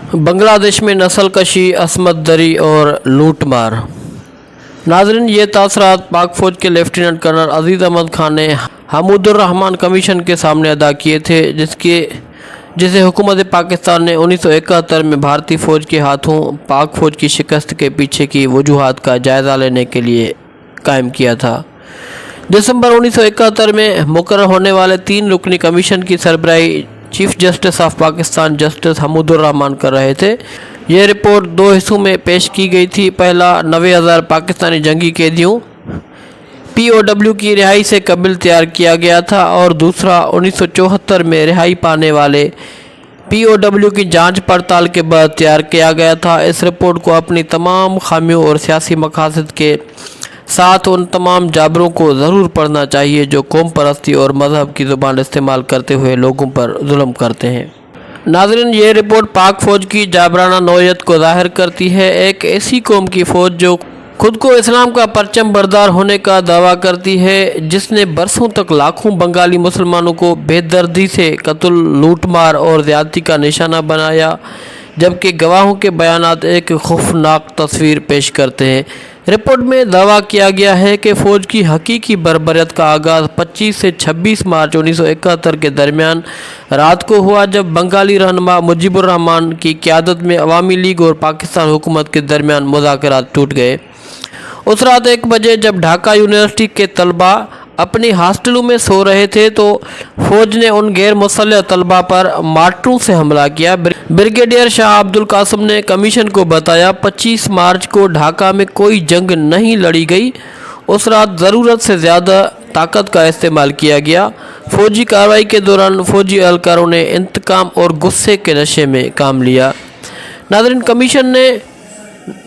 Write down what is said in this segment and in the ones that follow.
बांग्लादेश में नस्ल कशी, असमत दरी और लूट मार। नाज़रीन, ये तासरात पाक फ़ौज के लेफ्टिनेंट कर्नल अजीज़ अहमद खान ने हमूदुर्रहमान कमीशन के सामने अदा किए थे, जिसे हुकूमत पाकिस्तान ने 1971 में भारतीय फ़ौज के हाथों पाक फ़ौज की शिकस्त के पीछे की वजूहात का जायज़ा लेने के लिए कायम किया था। दिसंबर 1971 में मुकर्रर होने वाले 3 रुकनी कमीशन की सरबराही chief justice of Pakistan justice Hamoodur Rahman कर रहे थे। यह रिपोर्ट 2 हिस्सों में पेश की गई थी। पहला 90,000 पाकिस्तानी जंगी कैदियों POW की रिहाई से कबिल तैयार किया गया था और दूसरा 1974 में रिहाई पाने वाले POW की जांच पड़ताल के बाद तैयार किया गया था। इस रिपोर्ट को अपनी तमाम खामियों और सियासी मकासद के साथ उन तमाम जाबरों को ज़रूर पढ़ना चाहिए जो कौम परस्ती और मज़हब की ज़ुबान इस्तेमाल करते हुए लोगों पर जुल्म करते हैं। नाज़रीन, ये रिपोर्ट पाक फ़ौज की जाबराना नौयत को ज़ाहिर करती है। एक ऐसी कौम की फ़ौज जो खुद को इस्लाम का परचम बरदार होने का दावा करती है, जिसने बरसों तक लाखों बंगाली मुसलमानों को बेदर्दी से कत्ल, लूटमार और ज़्यादती का निशाना बनाया, जबकि गवाहों के बयानात एक खौफनाक तस्वीर पेश करते हैं। रिपोर्ट में दावा किया गया है कि फ़ौज की हकीकी बर्बरियत का आगाज़ 25 से 26 मार्च 1971 के दरमियान रात को हुआ, जब बंगाली रहनुमा मुजीबुर रहमान की क़यादत में अवामी लीग और पाकिस्तान हुकूमत के दरमियान मुज़ाकरात टूट गए। उस रात 1 बजे जब ढाका यूनिवर्सिटी के तलबा अपनी हॉस्टलों में सो रहे थे तो फ़ौज ने उन गैर मुसल्लह तलबा पर मार्टरों से हमला किया। ब्रिगेडियर शाह अब्दुल कासिम ने कमीशन को बताया, 25 मार्च को ढाका में कोई जंग नहीं लड़ी गई। उस रात ज़रूरत से ज़्यादा ताकत का इस्तेमाल किया गया। फ़ौजी कार्रवाई के दौरान फ़ौजी एहलकारों ने इंतकाम और गुस्से के नशे में काम लिया। नाज़रीन, कमीशन ने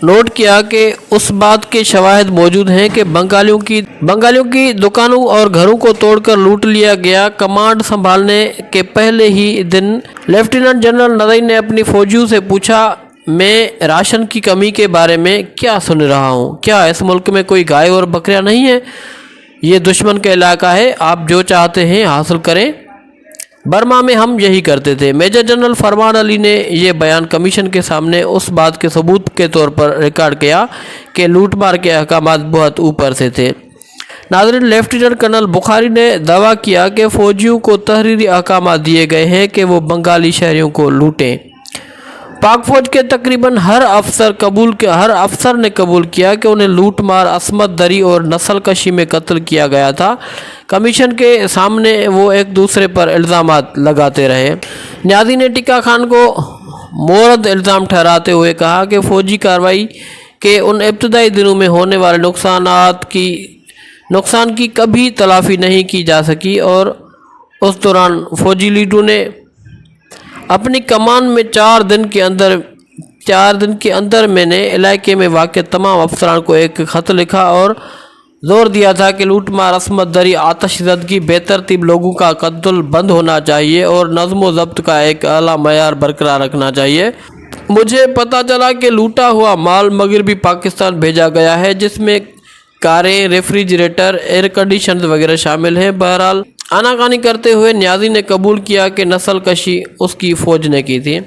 नोट किया कि उस बात के शवाहिद मौजूद हैं कि बंगालियों की दुकानों और घरों को तोड़कर लूट लिया गया। कमांड संभालने के पहले ही दिन लेफ्टिनेंट जनरल नदई ने अपनी फौजियों से पूछा, मैं राशन की कमी के बारे में क्या सुन रहा हूँ? क्या इस मुल्क में कोई गाय और बकरियाँ नहीं है? ये दुश्मन का इलाका है, आप जो चाहते हैं हासिल करें। बर्मा में हम यही करते थे। मेजर जनरल फरमान अली ने यह बयान कमीशन के सामने उस बात के सबूत के तौर पर रिकॉर्ड किया कि लूटमार के अहकामात बहुत ऊपर से थे। नाज़रीन, लेफ्टिनेंट कर्नल बुखारी ने दावा किया कि फ़ौजियों को तहरीरी अहकामात दिए गए हैं कि वो बंगाली शहरियों को लूटें। पाक फ़ौज के तकरीबन हर अफसर ने कबूल किया कि उन्हें लूट मार, असमत दरी और नस्ल कशी में कत्ल किया गया था। कमीशन के सामने वो एक दूसरे पर इल्ज़ामात लगाते रहे। न्याज़ी ने टिक्का खान को मोरद इल्ज़ाम ठहराते हुए कहा कि फ़ौजी कार्रवाई के उन इब्तदाई दिनों में होने वाले नुकसान की कभी तलाफ़ी नहीं की जा सकी और उस दौरान फ़ौजी लीडरों ने अपनी कमान में 4 दिन के अंदर मैंने इलाके में वाक़ तमाम अफसरान को एक ख़त लिखा और ज़ोर दिया था कि लूटमार, असमत दरी, आतशज़दगी, बेतरतीब लोगों का कत्ल बंद होना चाहिए और नज़्म व ज़ब्त का एक आला मयार बरकरार रखना चाहिए। मुझे पता चला कि लूटा हुआ माल मगरबी पाकिस्तान भेजा गया है, जिसमें कारें, रेफ्रिजरेटर, एयर कंडीशनर वगैरह शामिल हैं। बहरहाल आनाकानी करते हुए न्याज़ी ने कबूल किया कि नस्ल कशी उसकी फ़ौज ने की थी।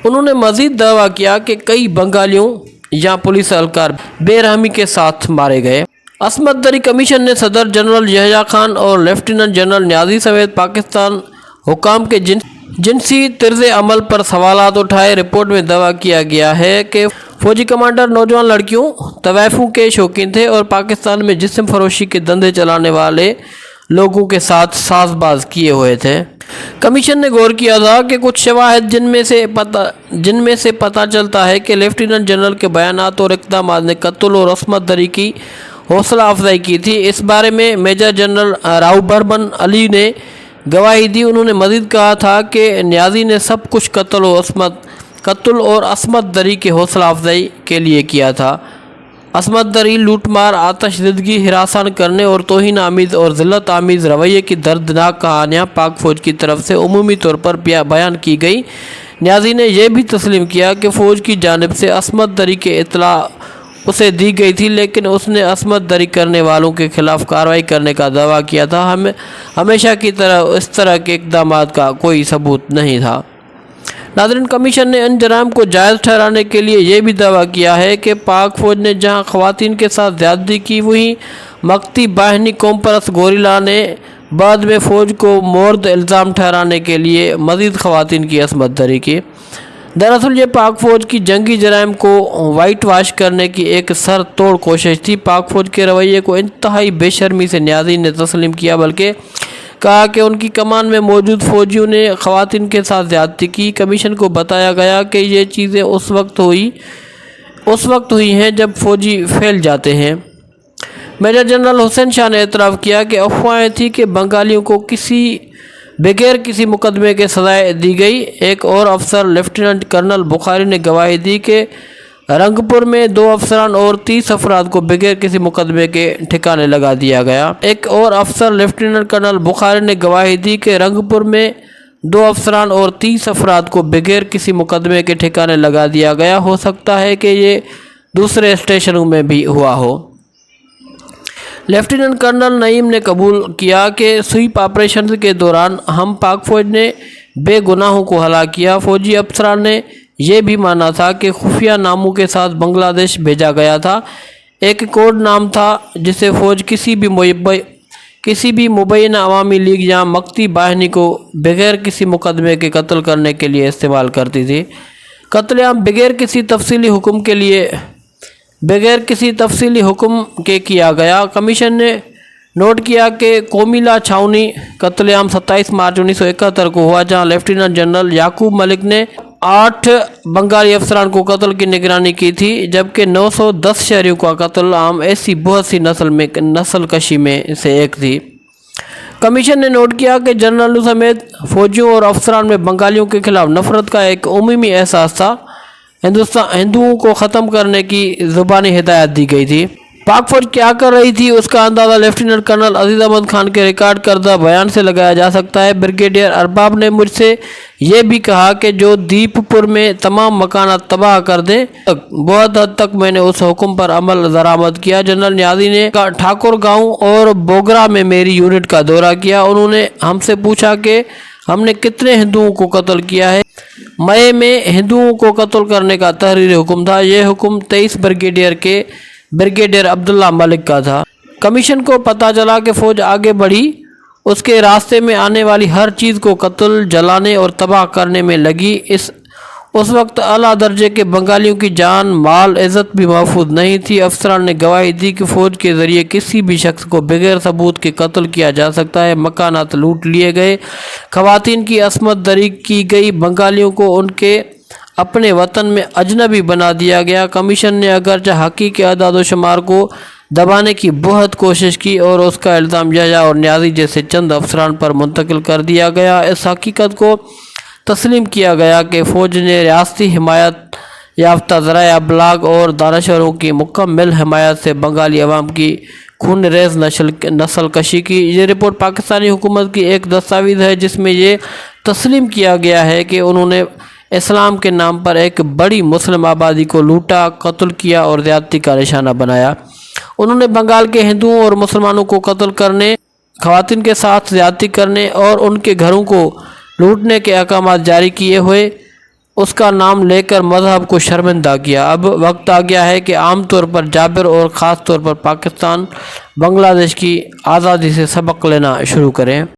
उन्होंने मज़ीद दावा किया कि कई बंगालियों या पुलिस एहलकार बेरहमी के साथ मारे गए। असमत दरी कमीशन ने सदर जनरल यहया खान और लेफ्टिनेंट जनरल न्याज़ी समेत पाकिस्तान हुकाम के जिनसी तर्ज़ अमल पर सवालात उठाए। रिपोर्ट में दावा किया गया है कि फ़ौजी कमांडर नौजवान लड़कियों, तवाइफों के शौकीन थे और पाकिस्तान में जिस्म फरोशी के धंधे चलाने वाले लोगों के साथ साजबाज किए हुए थे। कमीशन ने गौर किया था कि कुछ शवाहिद जिनमें से पता चलता है कि लेफ्टिनेंट जनरल के बयानात और इक़दामात ने कत्ल और असमत दरी की हौसला अफजाई की थी। इस बारे में मेजर जनरल राउबरबन अली ने गवाही दी। उन्होंने मज़ीद कहा था कि न्याज़ी ने सब कुछ कत्ल और असमत दरी के हौसला अफजाई के लिए किया था। असमत दरी, लूटमार, आतशज़दगी, हिरासान करने और तौहीन आमीज़ और ज़िल्लत आमीज़ रवैये की दर्दनाक कहानियाँ पाक फ़ौज की तरफ से उमूमी तौर पर बयान की गई। न्याज़ी ने यह भी तस्लीम किया कि फ़ौज की जानिब से असमत दरी के इत्तला उसे दी गई थी, लेकिन उसने असमत दरी करने वालों के खिलाफ कार्रवाई करने का दावा किया था। हमेशा की तरह इस तरह के इक़दामात का कोई सबूत नहीं था। नाज़रीन, कमीशन ने इन जराइम को जायज़ ठहराने के लिए ये भी दावा किया है कि पाक फ़ौज ने जहां ख़वातीन के साथ ज़्यादती की, वहीं मक्ती बाहिनी कौम परस्त गोरिल्ला ने बाद में फ़ौज को मोर्द इल्ज़ाम ठहराने के लिए मज़ीद ख़वातीन की असमत दरी की। दरअसल ये पाक फ़ौज की जंगी जराइम को वाइट वाश करने की एक सर तोड़ कोशिश थी। पाक फ़ौज के रवैये को इंतहाई बेशर्मी से न्याज़ी ने तस्लीम किया, बल्कि कहा कि उनकी कमान में मौजूद फ़ौजियों ने ख़वातीन के साथ ज़्यादती की। कमीशन को बताया गया कि ये चीज़ें उस वक्त हुई हैं जब फ़ौजी फैल जाते हैं। मेजर जनरल हुसैन शाह ने एतराफ़ किया कि अफवाहें थी कि बंगालियों को बगैर किसी मुकदमे के सज़ाएँ दी गई। एक और अफसर लेफ्टिनेंट कर्नल बुखारी ने गवाही दी कि रंगपुर में 2 अफसरान और 30 अफराद को बगैर किसी मुकदमे के ठिकाने लगा दिया गया। एक और अफसर लेफ्टिनेंट कर्नल बुखारी ने गवाही दी कि रंगपुर में 2 अफसरान और 30 अफराद को बगैर किसी मुकदमे के ठिकाने लगा दिया गया। हो सकता है कि ये दूसरे स्टेशनों में भी हुआ हो। लेफ्टिनेंट कर्नल नईम ने कबूल किया कि स्वीप ऑपरेशन के दौरान हम पाक फ़ौज ने बेगुनाहों को हलाक किया। फ़ौजी अफसरान ने यह भी माना था कि खुफिया नामों के साथ बांग्लादेश भेजा गया था। एक कोड नाम था जिसे फ़ौज किसी भी मुबैना अवामी लीग या मक्ती बाहिनी को बगैर किसी मुकदमे के कत्ल करने के लिए इस्तेमाल करती थी। कत्लेआम बगैर किसी तफसीली हुक्म के किया गया। कमीशन ने नोट किया कि कोमिला छावनी कत्लेआम 27 मार्च 1971 को हुआ, जहां लेफ्टिनेंट जनरल याकूब मलिक ने 8 बंगाली अफसरान को कत्ल की निगरानी की थी, जबकि 910 शहरियों का कत्ल आम ऐसी बहुत सी नस्ल कशी में से एक थी। कमीशन ने नोट किया कि जनरलों समेत फौजियों और अफसरान में बंगालियों के खिलाफ नफरत का एक उमूमी एहसास था। हिंदुओं को ख़त्म करने की ज़ुबानी हिदायत दी गई थी। पाक फ़ौज क्या कर रही थी, उसका अंदाज़ा लेफ्टिनेंट कर्नल अजीज़ अहमद खान के रिकॉर्ड करदा बयान से लगाया जा सकता है। ब्रिगेडियर अरबाब ने मुझसे ये भी कहा कि जो दीपपुर में तमाम मकानात तबाह कर दें, बहुत हद तक मैंने उस हुक्म पर अमल दरामद किया। जनरल न्याज़ी ने ठाकुर गाँव और बोगरा में मेरी यूनिट का दौरा किया। उन्होंने हमसे पूछा कि हमने कितने हिंदुओं को कत्ल किया है। मई में हिंदुओं को कत्ल करने का तहरीरी हुक्म था। यह हुक्म 23 ब्रिगेडियर अब्दुल्ला मलिक का था। कमीशन को पता चला कि फ़ौज आगे बढ़ी, उसके रास्ते में आने वाली हर चीज़ को कत्ल, जलाने और तबाह करने में लगी। उस वक्त आला दर्जे के बंगालियों की जान, माल, इज़्ज़त भी महफूज नहीं थी। अफसरान ने गवाही दी कि फ़ौज के ज़रिए किसी भी शख्स को बगैर सबूत के कत्ल किया जा सकता है। मकानात लूट लिए गए, ख़वातीन की असमत दरी की गई, बंगालियों को उनके अपने वतन में अजनबी बना दिया गया। कमीशन ने अगरचे हकीकी अदाद व शुमार को दबाने की बहुत कोशिश की और उसका इल्ज़ाम यहया और न्याज़ी जैसे चंद अफसरान पर मुंतकिल कर दिया गया। इस हकीकत को तस्लीम किया गया कि फ़ौज ने रियासती हिमायत याफ्ता ज़राए अबलाग और दानश्वरों की मुकम्मल हिमायत से बंगाली अवाम की खून रेज़ नस्ल कशी की। ये रिपोर्ट पाकिस्तानी हुकूमत की एक दस्तावेज़ है जिसमें ये तस्लीम किया गया है कि उन्होंने इस्लाम के नाम पर एक बड़ी मुस्लिम आबादी को लूटा, कत्ल किया और ज़्यादती का निशाना बनाया। उन्होंने बंगाल के हिंदुओं और मुसलमानों को कत्ल करने, ख़वातीन के साथ ज़्यादती करने और उनके घरों को लूटने के अहकाम जारी किए हुए उसका नाम लेकर मज़हब को शर्मिंदा किया। अब वक्त आ गया है कि आम तौर पर जाबिर और ख़ास तौर पर पाकिस्तान बांग्लादेश की आज़ादी से सबक लेना शुरू करें।